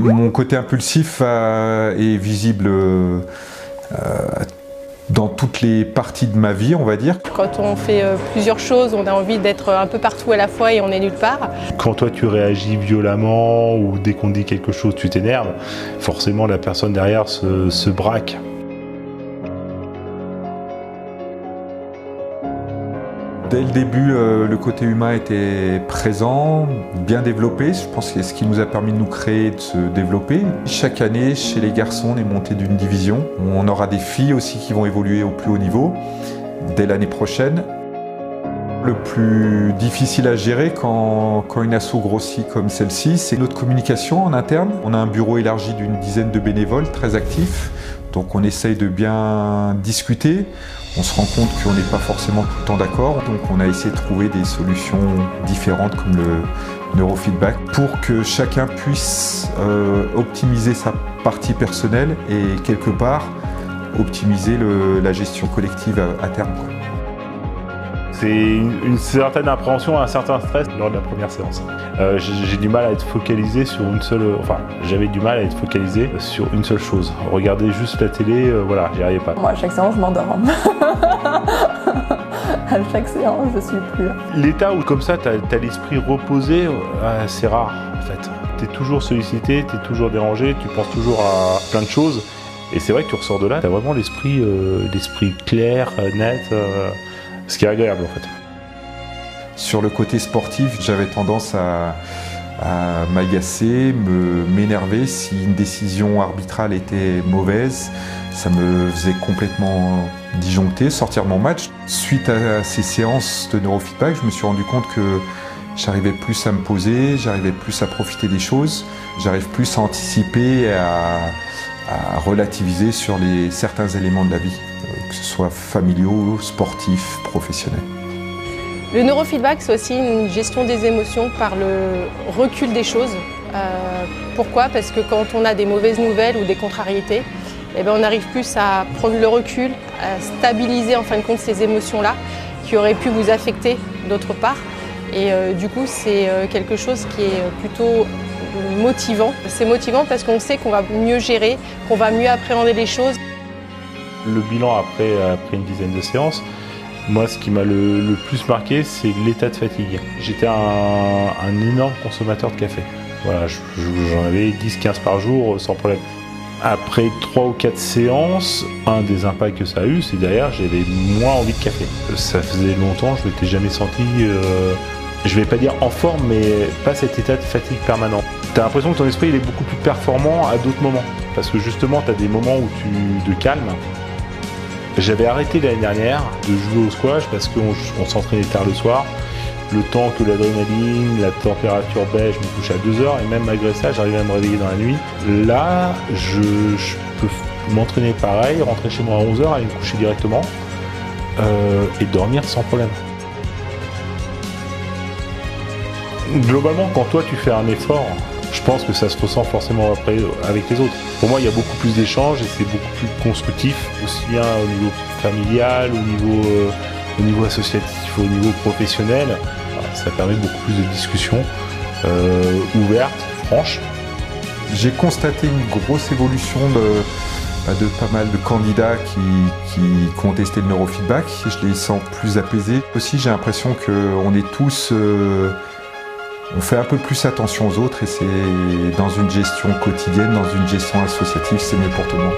Mon côté impulsif est visible dans toutes les parties de ma vie, on va dire. Quand on fait plusieurs choses, on a envie d'être un peu partout à la fois et on est nulle part. Quand toi tu réagis violemment ou dès qu'on dit quelque chose tu t'énerves, forcément la personne derrière se braque. Dès le début, le côté humain était présent, bien développé. Je pense que c'est ce qui nous a permis de nous créer, de se développer. Chaque année, chez les garçons, on est monté d'une division. On aura des filles aussi qui vont évoluer au plus haut niveau dès l'année prochaine. Le plus difficile à gérer quand une asso grossit comme celle-ci, c'est notre communication en interne. On a un bureau élargi d'une dizaine de bénévoles très actifs. Donc on essaye de bien discuter. On se rend compte qu'on n'est pas forcément tout le temps d'accord. Donc on a essayé de trouver des solutions différentes comme le neurofeedback pour que chacun puisse optimiser sa partie personnelle et quelque part optimiser la gestion collective à terme. C'est une certaine appréhension, un certain stress lors de la première séance. J'ai du mal à être focalisé sur une seule... Enfin, j'avais du mal à être focalisé sur une seule chose. Regarder juste la télé, voilà, j'y arrivais pas. Moi, à chaque séance, je m'endors. À chaque séance, je suis plus là. L'état où, comme ça, t'as l'esprit reposé, c'est rare, en fait. T'es toujours sollicité, t'es toujours dérangé, tu penses toujours à plein de choses. Et c'est vrai que tu ressors de là, t'as vraiment l'esprit clair, net... ce qui est agréable en fait. Sur le côté sportif, j'avais tendance à m'agacer, m'énerver si une décision arbitrale était mauvaise. Ça me faisait complètement disjoncter, sortir mon match. Suite à ces séances de neurofeedback, je me suis rendu compte que j'arrivais plus à me poser, j'arrivais plus à profiter des choses, j'arrive plus à anticiper, à relativiser sur certains éléments de la vie, que ce soit familiaux, sportifs, professionnels. Le neurofeedback, c'est aussi une gestion des émotions par le recul des choses. Pourquoi? Parce que quand on a des mauvaises nouvelles ou des contrariétés, eh bien, on arrive plus à prendre le recul, à stabiliser en fin de compte ces émotions-là qui auraient pu vous affecter d'autre part. Et du coup, c'est quelque chose qui est plutôt motivant. C'est motivant parce qu'on sait qu'on va mieux gérer, qu'on va mieux appréhender les choses. Le bilan après une dizaine de séances, moi ce qui m'a le plus marqué, c'est l'état de fatigue. J'étais un énorme consommateur de café. Voilà, j'en avais 10-15 par jour sans problème. Après 3 ou 4 séances, un des impacts que ça a eu, c'est derrière j'avais moins envie de café. Ça faisait longtemps, je m'étais jamais senti, je vais pas dire en forme, mais pas cet état de fatigue permanent. Tu as l'impression que ton esprit il est beaucoup plus performant à d'autres moments. Parce que justement, tu as des moments où de calme. J'avais arrêté l'année dernière de jouer au squash parce qu'on s'entraînait tard le soir. Le temps que l'adrénaline, la température baisse, je me couchais à 2h et même malgré ça, j'arrivais à me réveiller dans la nuit. Là, je peux m'entraîner pareil, rentrer chez moi à 11h, aller me coucher directement et dormir sans problème. Globalement, quand toi tu fais un effort, je pense que ça se ressent forcément après avec les autres. Pour moi, il y a beaucoup plus d'échanges et c'est beaucoup plus constructif, aussi bien au niveau familial, au niveau associatif, au niveau professionnel. Ça permet beaucoup plus de discussions ouvertes, franches. J'ai constaté une grosse évolution de pas mal de candidats qui ont testé le neurofeedback. Je les sens plus apaisés. Aussi, j'ai l'impression qu'on est tous... on fait un peu plus attention aux autres et c'est dans une gestion quotidienne, dans une gestion associative, c'est mieux pour tout le monde.